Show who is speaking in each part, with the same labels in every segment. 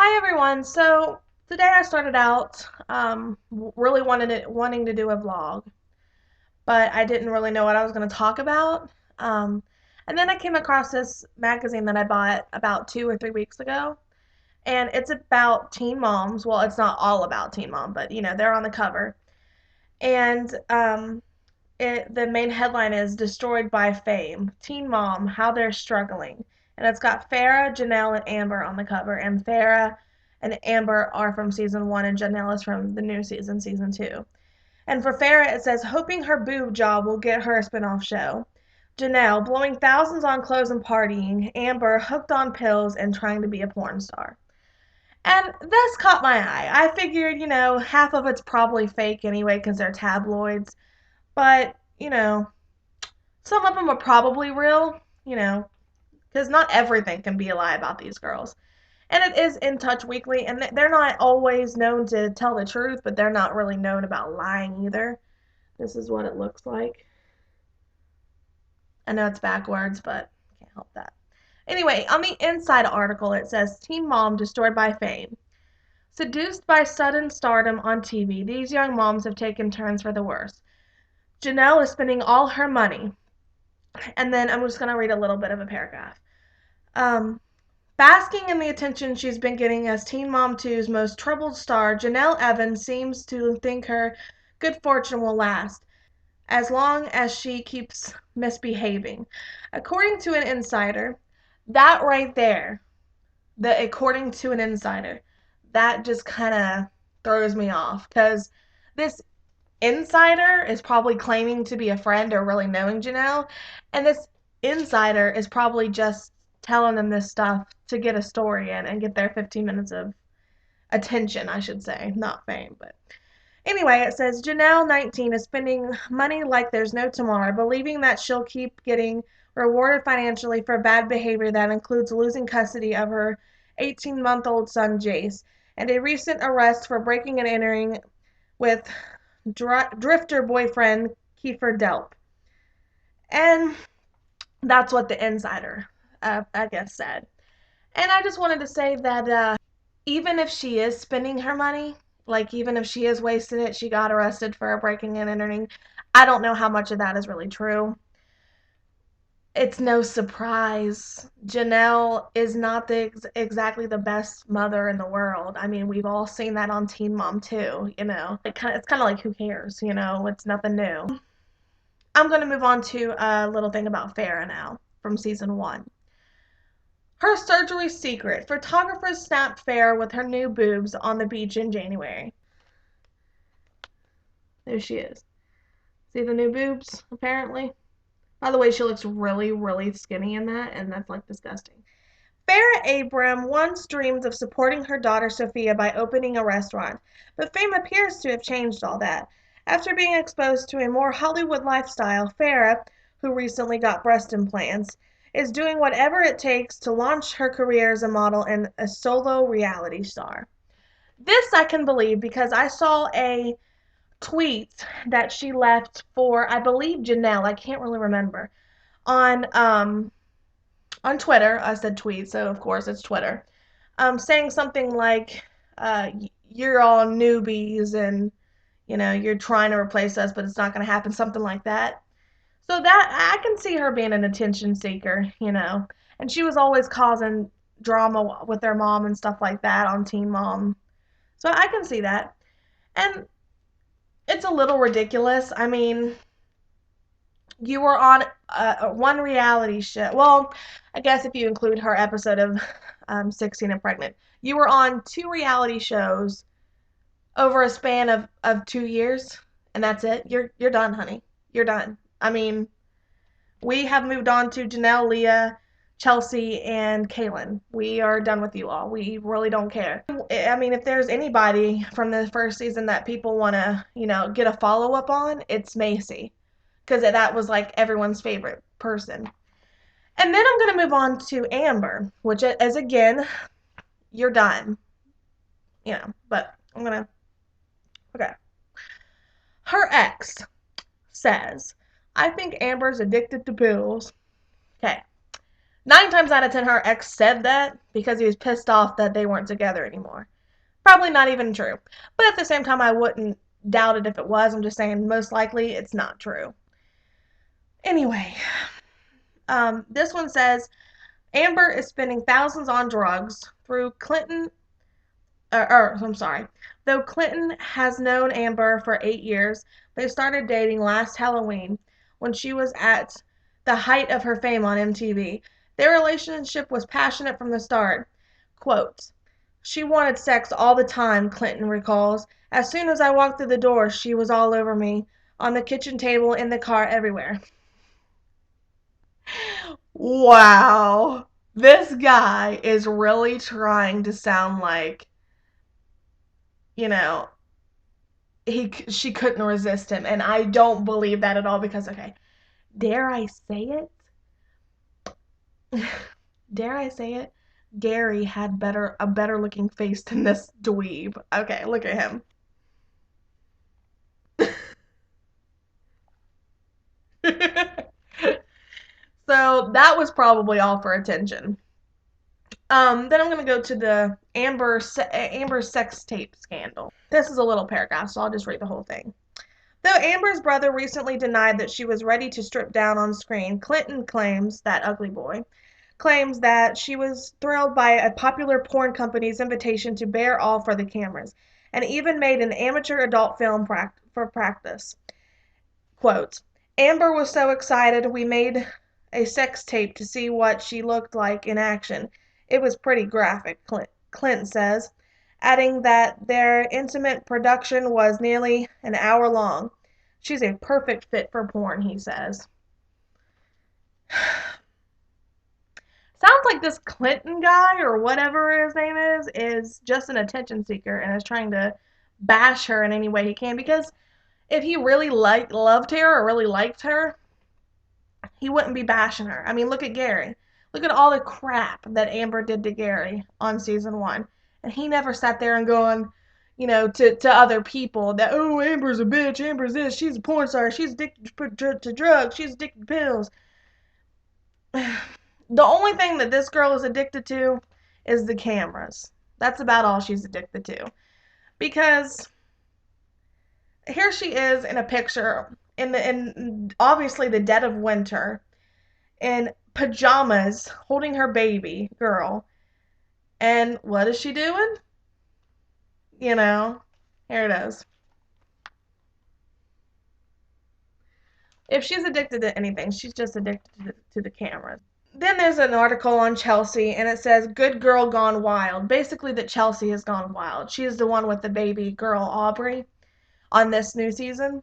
Speaker 1: Hi everyone. So today I started out really wanting to do a vlog, but I didn't really know what I was going to talk about. Um, and then I came across this magazine that I bought about 2 or 3 weeks ago, and it's about teen moms. Well, it's not all about teen mom, but they're on the cover. And the main headline is "Destroyed by Fame: Teen Mom, How They're Struggling," and it's got Farrah, Janelle, and Amber on the cover. And Farrah and Amber are from season one, and Janelle is from the new season, season two. And for Farrah, it says, "Hoping her boob job will get her a spinoff show." Janelle, blowing thousands on clothes and partying. Amber, hooked on pills and trying to be a porn star. And this caught my eye. I figured, half of it's probably fake anyway because they're tabloids. But, some of them are probably real, because not everything can be a lie about these girls. And it is In Touch Weekly, and they're not always known to tell the truth, but they're not really known about lying either. This is what it looks like. I know it's backwards, but can't help that. Anyway, on the inside article, it says Teen Mom Destroyed by Fame. Seduced by sudden stardom on TV, these young moms have taken turns for the worse. Janelle is spending all her money. And then I'm just going to read a little bit of a paragraph. Um, Basking in the attention she's been getting as Teen Mom 2's most troubled star, Janelle Evans seems to think her good fortune will last as long as she keeps misbehaving. According to an insider, that right there, according to an insider, that just kind of throws me off because this insider is probably claiming to be a friend or really knowing Janelle, and this insider is probably just telling them this stuff to get a story in and get their 15 minutes of attention, I should say, not fame. But anyway, it says Janelle, 19, is spending money like there's no tomorrow, believing that she'll keep getting rewarded financially for bad behavior that includes losing custody of her 18-month-old son, Jace, and a recent arrest for breaking and entering with drifter boyfriend Kiefer Delp. And that's what the insider, I guess, said. And I just wanted to say that even if she is spending her money, like even if she is wasting it, she got arrested for breaking and entering. I don't know how much of that is really true. It's no surprise. Janelle is not exactly the best mother in the world. I mean, we've all seen that on Teen Mom too. It's kind of like who cares? It's nothing new. I'm going to move on to a little thing about Farrah now from season one. Her surgery secret. Photographers snapped Farrah with her new boobs on the beach in January. There she is. See the new boobs, apparently? By the way, she looks really, really skinny in that, and that's like disgusting. Farrah Abram once dreamed of supporting her daughter Sophia by opening a restaurant, but fame appears to have changed all that. After being exposed to a more Hollywood lifestyle, Farrah, who recently got breast implants, is doing whatever it takes to launch her career as a model and a solo reality star. This I can believe because I saw a tweet that she left for, I believe, Janelle. I can't really remember on on Twitter. I said tweet, so of course it's Twitter. Saying something like, "You're all newbies, and you're trying to replace us, but it's not going to happen." Something like that. So that I can see her being an attention seeker, and she was always causing drama with their mom and stuff like that on Teen Mom. So I can see that, and it's a little ridiculous. I mean, you were on one reality show. Well, I guess if you include her episode of 16 and Pregnant, you were on two reality shows over a span of 2 years, and that's it. You're done, honey. You're done. I mean, we have moved on to Janelle, Leah, Chelsea, and Kaylin. We are done with you all. We really don't care. I mean, if there's anybody from the first season that people want to, get a follow up on, it's Macy, because that was like everyone's favorite person. And then I'm going to move on to Amber, which is again, you're done. But I'm going to, okay. Her ex says, "I think Amber's addicted to pills." Okay. 9 times out of 10, her ex said that because he was pissed off that they weren't together anymore. Probably not even true. But at the same time, I wouldn't doubt it if it was. I'm just saying, most likely, it's not true. Anyway, this one says Amber is spending thousands on drugs through Clinton. I'm sorry. Though Clinton has known Amber for 8 years, they started dating last Halloween when she was at the height of her fame on MTV. Their relationship was passionate from the start. Quote, she wanted sex all the time, Clinton recalls. As soon as I walked through the door, she was all over me, on the kitchen table, in the car, everywhere. Wow. This guy is really trying to sound like, you know, she couldn't resist him, and I don't believe that at all because okay, dare I say it? Dare I say it? Gary had a better looking face than this dweeb. Okay, look at him. So that was probably all for attention. Then I'm gonna go to the Amber sex tape scandal. This is a little paragraph, so I'll just read the whole thing. Though Amber's brother recently denied that she was ready to strip down on screen, Clinton claims, that ugly boy, claims that she was thrilled by a popular porn company's invitation to bare all for the cameras, and even made an amateur adult film for practice. Quote, Amber was so excited we made a sex tape to see what she looked like in action. It was pretty graphic, Clint says, adding that their intimate production was nearly an hour long. She's a perfect fit for porn, he says. Sounds like this Clinton guy or whatever his name is just an attention seeker and is trying to bash her in any way he can because if he really loved her or really liked her, he wouldn't be bashing her. I mean, look at Gary. Look at all the crap that Amber did to Gary on season 1. And he never sat there and going, to other people that, oh, Amber's a bitch, Amber's this, she's a porn star, she's addicted to drugs, she's addicted to pills. The only thing that this girl is addicted to is the cameras. That's about all she's addicted to. Because here she is in a picture in obviously the dead of winter in pajamas holding her baby girl. And what is she doing? Here it is. If she's addicted to anything, she's just addicted to the cameras. Then there's an article on Chelsea, and it says, Good girl gone wild. Basically, that Chelsea has gone wild. She is the one with the baby girl, Aubrey, on this new season.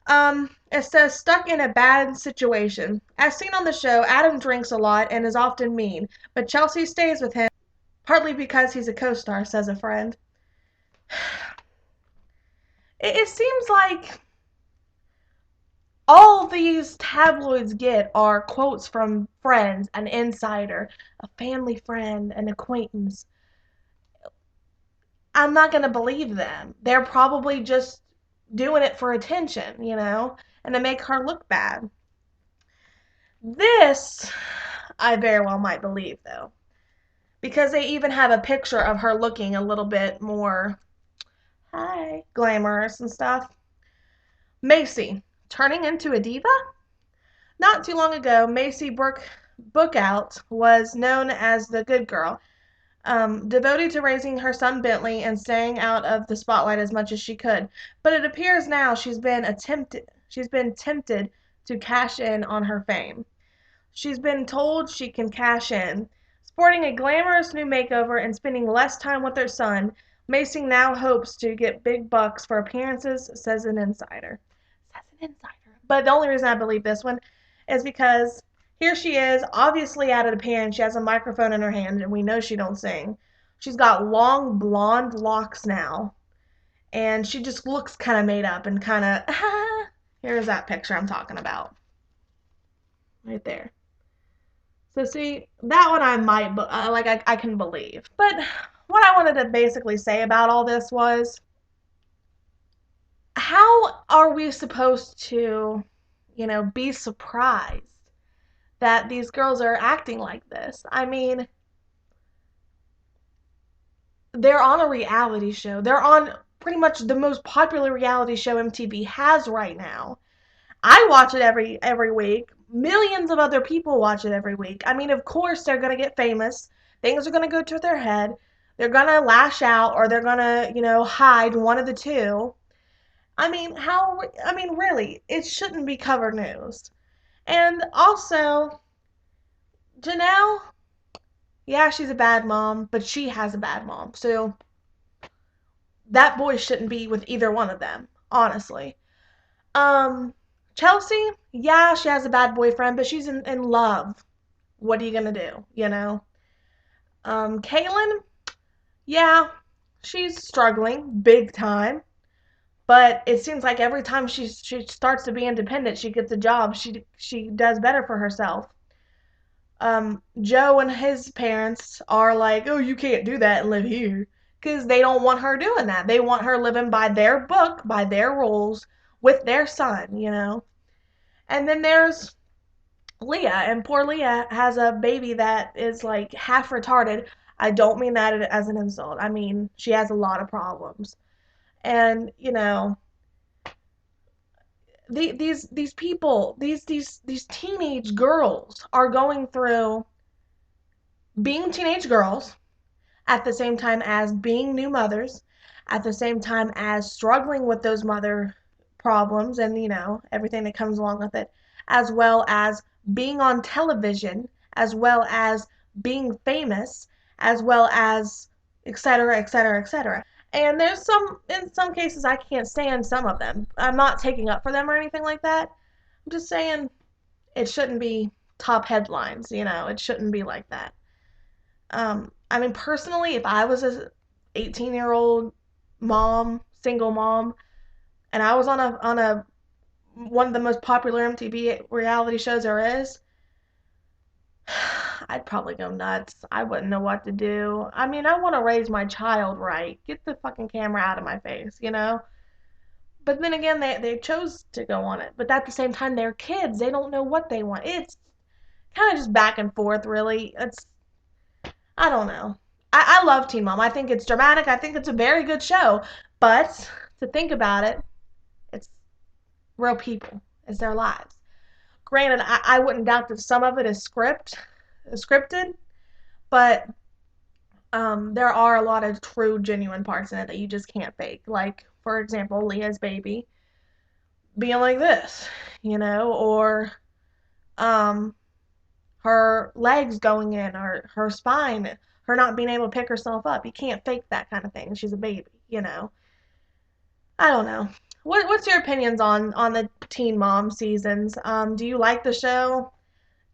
Speaker 1: It says, stuck in a bad situation. As seen on the show, Adam drinks a lot and is often mean, but Chelsea stays with him, partly because he's a co-star, says a friend. It seems like all these tabloids get are quotes from friends, an insider, a family friend, an acquaintance. I'm not going to believe them. They're probably just doing it for attention, and to make her look bad. This, I very well might believe, though, because they even have a picture of her looking a little bit more, glamorous and stuff. Macy, turning into a diva? Not too long ago, Macy Bookout was known as the good girl, devoted to raising her son Bentley and staying out of the spotlight as much as she could. But it appears now she's been tempted to cash in on her fame. She's been told she can cash in. Sporting a glamorous new makeover and spending less time with her son, Macy now hopes to get big bucks for appearances, says an insider. But the only reason I believe this one is because here she is, obviously at an appearance. She has a microphone in her hand, and we know she don't sing. She's got long blonde locks now, and she just looks kind of made up and kind of. Here's that picture I'm talking about, right there. So see, that one I might I can believe. But what I wanted to basically say about all this was, how are we supposed to, be surprised that these girls are acting like this. I mean, they're on a reality show. They're on pretty much the most popular reality show MTV has right now. I watch it every week. Millions of other people watch it every week. I mean, of course they're going to get famous. Things are going to go to their head. They're going to lash out or they're going to, hide one of the two. I mean, really, it shouldn't be covered news. And also, Janelle, yeah, she's a bad mom, but she has a bad mom. So that boy shouldn't be with either one of them, honestly. Um, Chelsea, yeah, she has a bad boyfriend, but she's in love. What are you gonna do, you know? Kaylin, yeah, she's struggling big time, but it seems like every time she starts to be independent, she gets a job, she does better for herself. Joe and his parents are like, oh, you can't do that and live here. Because they don't want her doing that. They want her living by their book, by their rules, with their son. And then there's Leah, and poor Leah has a baby that is like half retarded. I don't mean that as an insult. I mean, she has a lot of problems. And, these people, these teenage girls are going through being teenage girls at the same time as being new mothers, at the same time as struggling with those mother problems and, everything that comes along with it, as well as being on television, as well as being famous, as well as et cetera, et cetera, et cetera. And in some cases, I can't stand some of them. I'm not taking up for them or anything like that. I'm just saying it shouldn't be top headlines, it shouldn't be like that. I mean, personally, if I was a 18-year-old mom, single mom, and I was on a one of the most popular MTV reality shows there is, I'd probably go nuts. I wouldn't know what to do. I mean, I want to raise my child right. Get the fucking camera out of my face. But then again, they chose to go on it. But at the same time, they're kids. They don't know what they want. It's kind of just back and forth, really. I don't know. I love Teen Mom. I think it's dramatic. I think it's a very good show. But to think about it, it's real people. It's their lives. Granted, I wouldn't doubt that some of it is scripted, but there are a lot of true, genuine parts in it that you just can't fake. Like, for example, Leah's baby being like this, or um, her legs going in, or her spine, her not being able to pick herself up. You can't fake that kind of thing. She's a baby. I don't know. What's your opinions on the Teen Mom seasons? Do you like the show?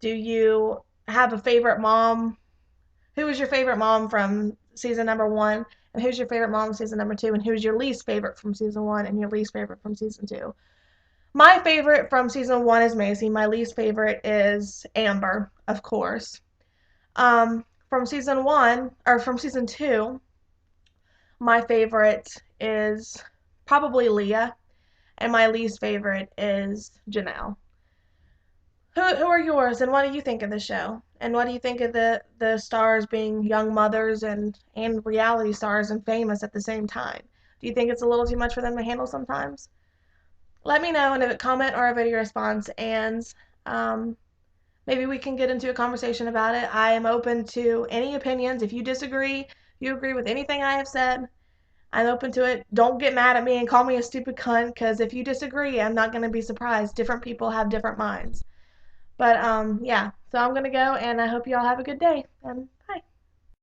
Speaker 1: Do you have a favorite mom? Who was your favorite mom from season number one? And who's your favorite mom season number two? And who's your least favorite from season one and your least favorite from season two? My favorite from season one is Macy. My least favorite is Amber, of course. From season one, or from season two, my favorite is probably Leah, and my least favorite is Janelle. Who are yours, and what do you think of the show? And what do you think of the stars being young mothers and reality stars and famous at the same time? Do you think it's a little too much for them to handle sometimes? Let me know in a comment or a video response, and um, maybe we can get into a conversation about it. I am open to any opinions. If you disagree, if you agree with anything I have said, I'm open to it. Don't get mad at me and call me a stupid cunt, because if you disagree, I'm not going to be surprised. Different people have different minds. But yeah, so I'm going to go, and I hope you all have a good day, and bye.